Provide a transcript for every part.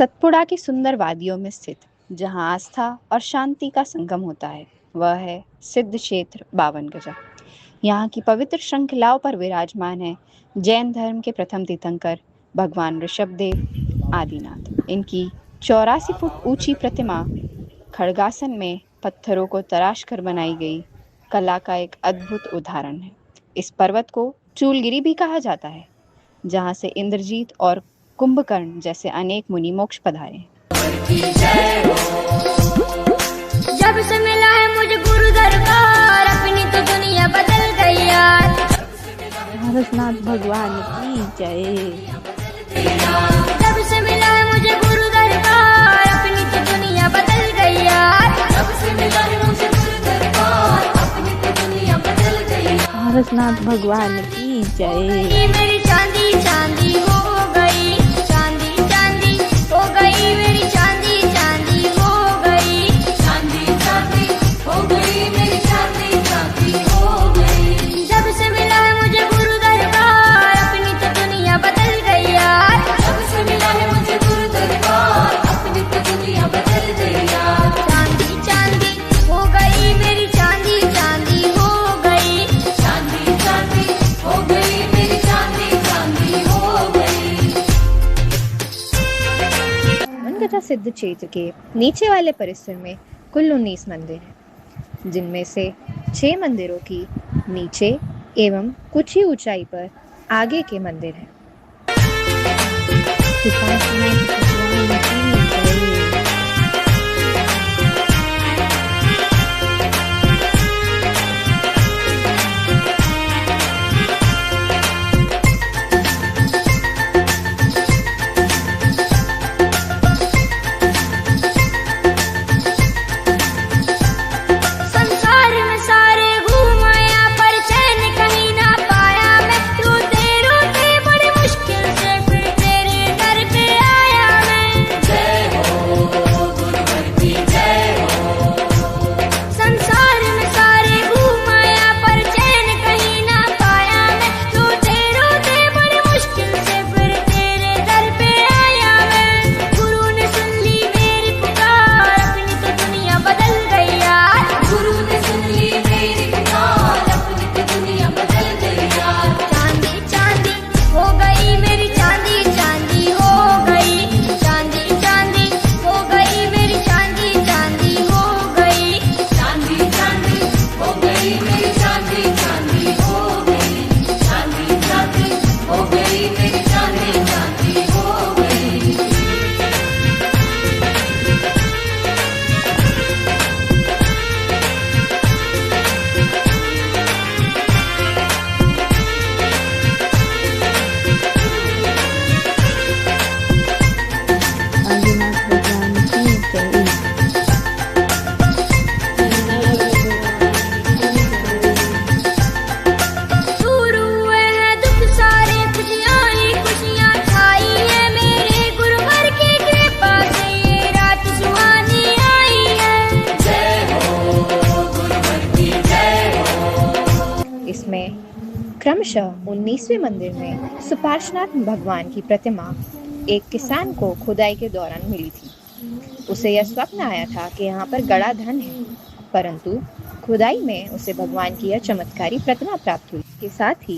सतपुड़ा की सुंदर वादियों में स्थित, जहां आस्था और शांति का संगम होता है, वह है सिद्ध क्षेत्र बावन गजा। यहाँ की पवित्र श्रृंखलाओं पर विराजमान है जैन धर्म के प्रथम तीर्थंकर भगवान ऋषभदेव आदिनाथ। इनकी 84 फुट ऊंची प्रतिमा खड़गासन में पत्थरों को तराश कर बनाई गई कला का एक अद्भुत उदाहरण है। इस पर्वत को चूलगिरी भी कहा जाता है, जहाँ से इंद्रजीत और कुंभकर्ण जैसे अनेक मुनि मोक्ष पधारे। जब से मिला है मुझे गुरु दरबार, अपनी तो दुनिया बदल गई यार। नाथ भगवान की जय। जब से मिला है मुझे गुरु दरबार, अपनी तो दुनिया बदल गई यार। जब से मिला है मुझे गुरु दरबार, अपनी तो दुनिया बदल गई यार। नाथ भगवान की जय। मेरी चांदी चांदी हो गई, चांदी चांदी हो गई, मेरी चांदी चांदी हो गई, चांदी चांदी हो गई, मेरी चांदी चांदी हो गई। जब से मिला है मुझे गुरु दरबार, अपनी तो दुनिया बदल गई यार। जब से मिला है मुझे गुरु दरबार, अपनी तो दुनिया बदल गई यार। चांदी चांदी हो गई, मेरी चांदी चांदी हो गई, चांदी चांदी हो गई, मेरी चांदी चांदी हो गई। बावन गजा सिद्ध क्षेत्र के नीचे वाले परिसर में कुल 19 मंदिर हैं, जिनमें से 6 मंदिरों की नीचे एवं कुछ ही ऊंचाई पर आगे के मंदिर हैं। संसार में सारे घूमाया, पर चैन कहीं ना पाया मैं। रोते रोते बड़ी मुश्किल से फिर तेरे दर पे आया मैं। जय हो गुरुवर की जय हो। संसार में सारे घूमाया, पर चैन कहीं ना पाया मैं। रोते रोते बड़ी मुश्किल से फिर तेरे दर पे आया मैं। गुरु ने सुन ली मेरी पुकार, अपनी तो दुनिया बदल गई यार। गुरु ने सुन ली मेरी पुकार, अपनी तो दुनिया बदल गई यार। चांदी चांदी हो गई, मेरी चांदी चांदी हो गई, चांदी चांदी हो गई, मेरी चांदी चांदी हो गई, चांदी चांदी हो गई, मेरी चांदी चांदी हो गई, चांदी चांदी हो गई, मेरी चांदी चांदी हो गई। आदिनाथ भगवान की जय। दूर हुए हैं दुख सारे, खुशियाँ ही खुशियाँ छाई है। मेरे गुरुवर की कृपा से ये रात सुहानी आई है। जय हो गुरुवर की जय हो। इसमें क्रमशः 19वें मंदिर में सुपार्श्वनाथ भगवान की प्रतिमा एक किसान को खुदाई के दौरान मिली थी। उसे यह स्वप्न आया था कि यहाँ पर गड़ा धन है, परंतु खुदाई में उसे भगवान की यह चमत्कारी प्रतिमा प्राप्त हुई। के साथ ही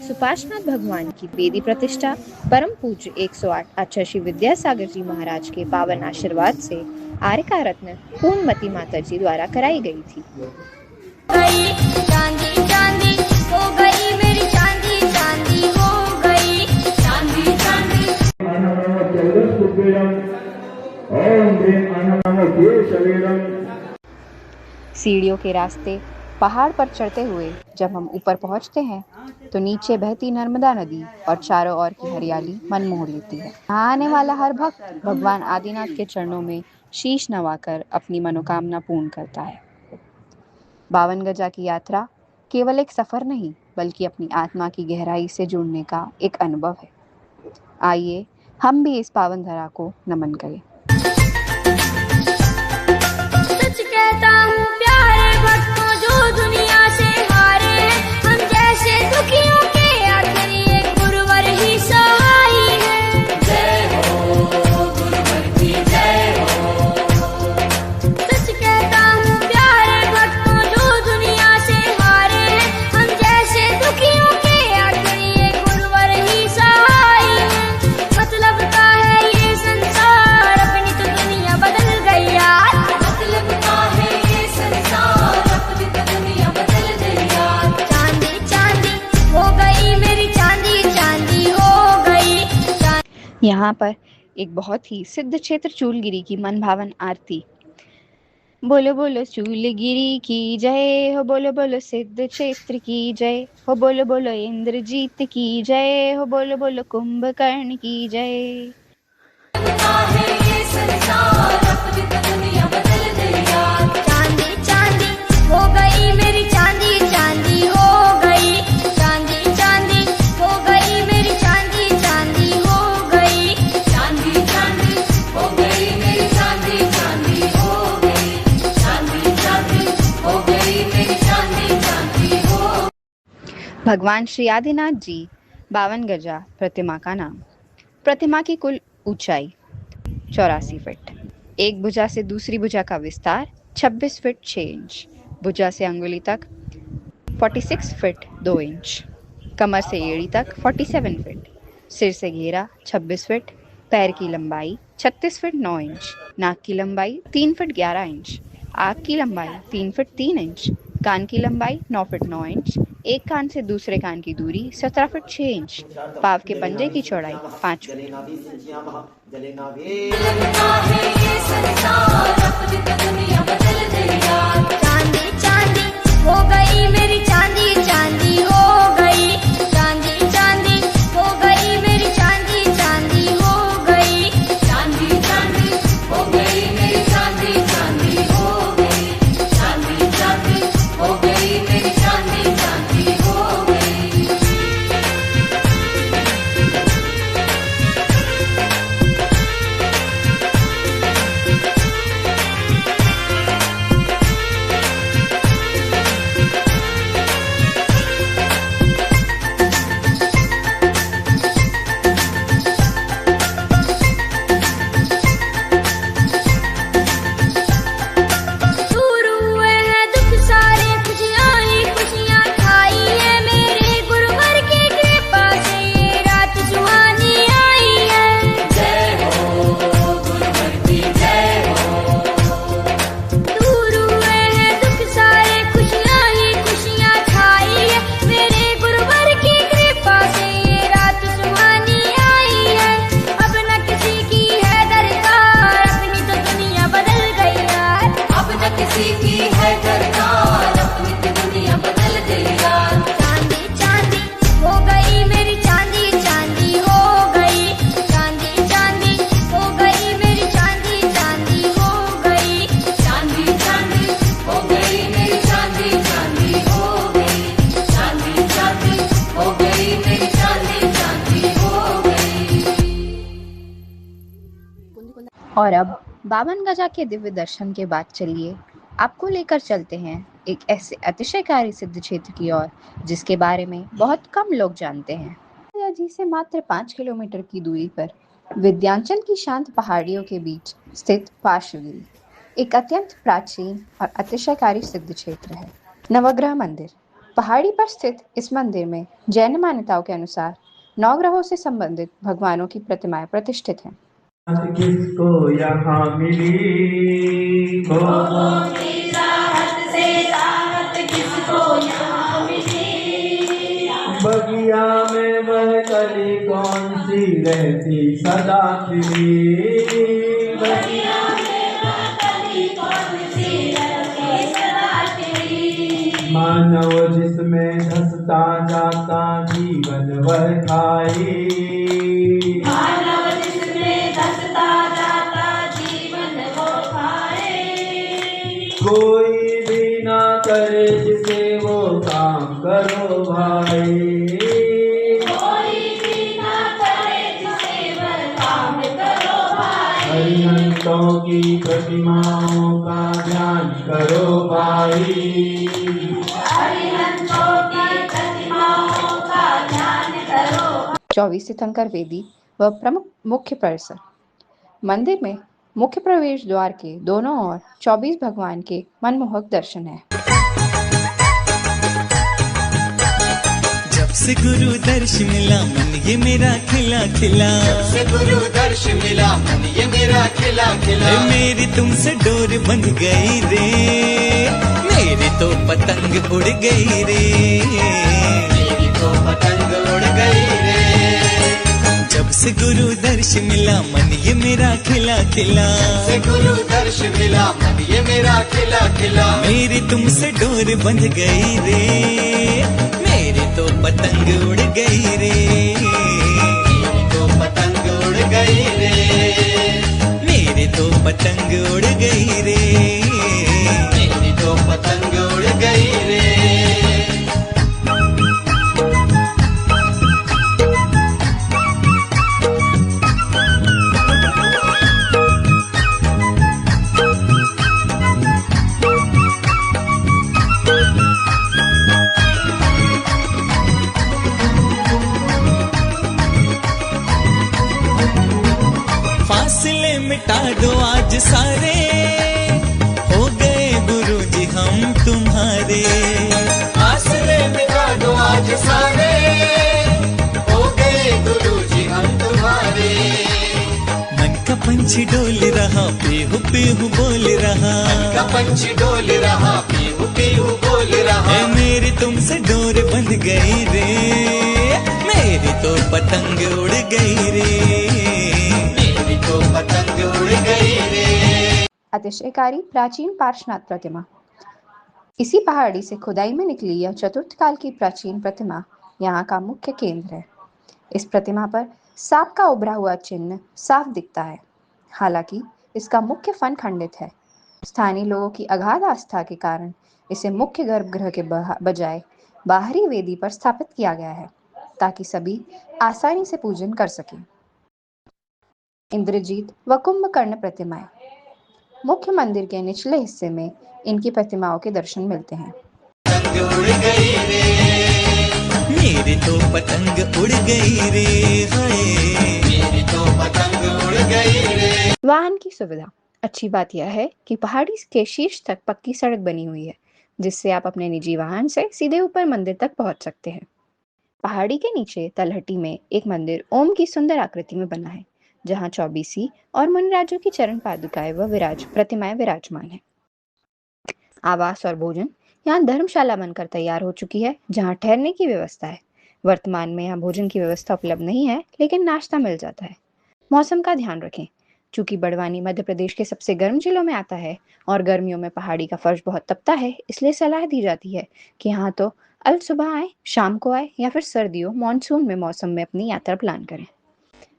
सुपार्श्वनाथ भगवान की वेदी प्रतिष्ठा परम पूज्य 108 आचार्य श्री विद्यासागर जी महाराज के पावन आशीर्वाद से आर्यका रत्न पूर्णमती माता जी द्वारा कराई गई थी। गई चांदी चांदी हो गई, मेरी चांदी चांदी हो गई, चांदी चांदी। सीढ़ियों के रास्ते पहाड़ पर चढ़ते हुए जब हम ऊपर पहुंचते हैं, तो नीचे बहती नर्मदा नदी और चारों ओर की हरियाली मन मोह लेती है। यहाँ आने वाला हर भक्त भगवान आदिनाथ के चरणों में शीश नवाकर अपनी मनोकामना पूर्ण करता है। 52 गजा की यात्रा केवल एक सफर नहीं, बल्कि अपनी आत्मा की गहराई से जुड़ने का एक अनुभव है। आइए हम भी इस पावन धरा को नमन करें। सच कहता हूँ प्यारे भक्तों, जो दुनिया से हारे हैं, हम जैसे दुखियों के आखिर एक गुरुवर ही सहाय है। जय हो गुरुवर यहाँ पर एक बहुत ही सिद्ध क्षेत्र चूलगिरी की मनभावन आरती। बोलो बोलो चूलगिरी की जय हो, बोलो बोलो सिद्ध क्षेत्र की जय हो, बोलो बोलो इंद्रजीत की जय हो, बोलो बोलो कुंभकर्ण की जय। चांदी चांदी हो गई मेरी चांदी, चांदी हो गई। चांदी चांदी हो गई मेरी चांदी, चांदी हो गई। चांदी चांदी हो गई मेरी चांदी, चांदी हो गई। चांदी चांदी हो गई मेरी चांदी, चांदी हो। भगवान श्री आदिनाथ जी 52 गजा प्रतिमा का नाम। प्रतिमा की कुल ऊंचाई 84 फीट। एक भुजा से दूसरी भुजा का विस्तार 26 फीट 6 इंच। भुजा से अंगुली तक 46 फीट 2 इंच। कमर से एड़ी तक 47 फीट। सिर से घेरा 26 फीट। पैर की लंबाई 36 फीट 9 इंच। नाक की लंबाई 3 फीट 11 इंच। आँख की लंबाई 3 फीट 3 इंच। कान की लंबाई 9 फीट 9 इंच। एक कान से दूसरे कान की दूरी 17 फीट 6 इंच। पाँव के पंजे की चौड़ाई 5 फीट। चांदी चांदी हो गई मेरी चांदी, चांदी हो गई। चांदी चांदी हो गई मेरी चांदी, चांदी हो गई। चांदी चांदी हो गई मेरी चांदी, चांदी हो गई। चांदी चांदी हो गई मेरी चांदी, चांदी हो गई। दूर हुए हैं दुख सारे, खुशियाँ ही खुशियाँ छाई है। मेरे गुरुवर की कृपा से ये रात सुहानी आई है। जय हो गुरुवर की जय हो। दूर हुए हैं दुख सारे, खुशियाँ ही खुशियाँ छाई है। मेरे गुरुवर की कृपा से ये रात सुहानी आई है। अब न किसी की है दरकार, अपनी तो दुनिया बदल गई यार। अब न किसी की है दरकार, अपनी तो दुनिया बदल गई यार। चांदी चांदी हो गई मेरी चांदी, चांदी हो गई। चांदी चांदी हो गई मेरी चांदी, चांदी हो गई। चांदी चांदी हो गई मेरी चांदी, चांदी हो गई। चांदी चांदी हो गई मेरी चांदी, चांदी हो गई। और अब 52 गजा के दिव्य दर्शन के बाद चलिए आपको लेकर चलते हैं एक ऐसे अतिशयकारी सिद्ध क्षेत्र की ओर जिसके बारे में बहुत कम लोग जानते हैं। गया जी से मात्र 5 किलोमीटर की दूरी पर विंध्याचल की शांत पहाड़ियों के बीच स्थित पार्श्वगिरी एक अत्यंत प्राचीन और अतिशयकारी सिद्ध क्षेत्र है। नवग्रह मंदिर। पहाड़ी पर स्थित इस मंदिर में जैन मान्यताओं के अनुसार 9 ग्रहों से संबंधित भगवानों की प्रतिमाएं प्रतिष्ठित हैं। किसको यहाँ मिली बगिया में वह कली कौन सी रहती सदा खिली। बगिया में वह कली कौन सी रहती सदा खिली। मानव जिसमें धसता जाता जीवन वह खाई। कोई भी ना करे जिसे वो काम करो भाई। कोई भी ना करे जिसे वो काम करो भाई। हरिहंतों की प्रतिमाओं का ध्यान करो भाई। हरिहंतों की प्रतिमाओं का ध्यान करो। 24 तीर्थंकर वेदी व प्रमुख मुख्य परिसर। मंदिर में मुख्य प्रवेश द्वार के दोनों ओर 24 भगवान के मनमोहक दर्शन है। जब से गुरु दर्श मिला मन ये मेरा खिला खिला। जब से गुरु दर्श मिला मन ये मेरा खिला खिला। मेरी तुमसे डोर बंध गई रे, मेरी तो पतंग उड़ गई रे। मेरी तो पतंग उड़ गई रे। जब से गुरु दर्श दर्श मिला मन ये मेरा खिला खिला, से गुरु दर्श मिला मन ये मेरा खिला खिला। मेरी तुमसे डोर बंध गई रे, मेरी तो पतंग उड़ गई रे, मेरी तो पतंग उड़ गई रे, मेरी तो पतंग उड़ गई रे, मेरी तो पतंग उड़ गई रे। फासले मिटा दो आज सारे, हो गए गुरुजी हम तुम्हारे। फासले मिटा दो आज सारे, हो गए गुरुजी हम तुम्हारे। मन का पंछी डोल रहा, पीहू पीहू बोल रहा, का पंछी डोल रहा, पीहू पीहू बोल रहा। ए मेरी तुमसे डोर बंध गई रे, मेरी तो पतंग उड़ गई रे, मेरी तो पतंग उड़ गई रे। अतिशयकारी प्राचीन पार्श्वनाथ प्रतिमा। इसी पहाड़ी से खुदाई में निकली यह चतुर्थ काल की प्राचीन प्रतिमा यहाँ का मुख्य केंद्र है। इस प्रतिमा पर सांप का उभरा हुआ चिन्ह साफ दिखता है। हालांकि इसका मुख्य फन खंडित है। स्थानीय लोगों की अगाध आस्था के कारण इसे मुख्य गर्भगृह के बजाय बाहरी वेदी पर स्थापित किया गया है, ताकि सभी आसानी से पूजन कर सकें। इंद्रजीत व कुंभकर्ण प्रतिमाएं। मुख्य मंदिर के निचले हिस्से में इनकी प्रतिमाओं के दर्शन मिलते हैं। पतंग उड़ गई रे, मेरी तो पतंग उड़ गई रे, हाय मेरी तो पतंग उड़ गई रे। वाहन की सुविधा। अच्छी बात यह है कि पहाड़ी के शीर्ष तक पक्की सड़क बनी हुई है, जिससे आप अपने निजी वाहन से सीधे ऊपर मंदिर तक पहुंच सकते हैं। पहाड़ी के नीचे तलहटी में एक मंदिर ओम की सुंदर आकृति में बना है, जहां 24 और मुनिराजों की चरण पादुकाएं व प्रतिमाएं विराजमान है। आवास और भोजन। यहाँ धर्मशाला बनकर तैयार हो चुकी है, जहाँ ठहरने की व्यवस्था है। वर्तमान में यहाँ भोजन की व्यवस्था उपलब्ध नहीं है, लेकिन नाश्ता मिल जाता है। मौसम का ध्यान रखें। चूंकि बड़वानी मध्य प्रदेश के सबसे गर्म जिलों में आता है और गर्मियों में पहाड़ी का फर्श बहुत तपता है, इसलिए सलाह दी जाती है कि यहाँ तो अल सुबह आए, शाम को आए, या फिर सर्दियों मानसून में मौसम में अपनी यात्रा प्लान करें।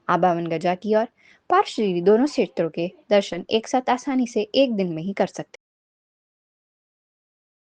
आप बावन गजा की और पार्श्वरी दोनों क्षेत्रों के दर्शन एक साथ आसानी से एक दिन में ही कर सकते हैं।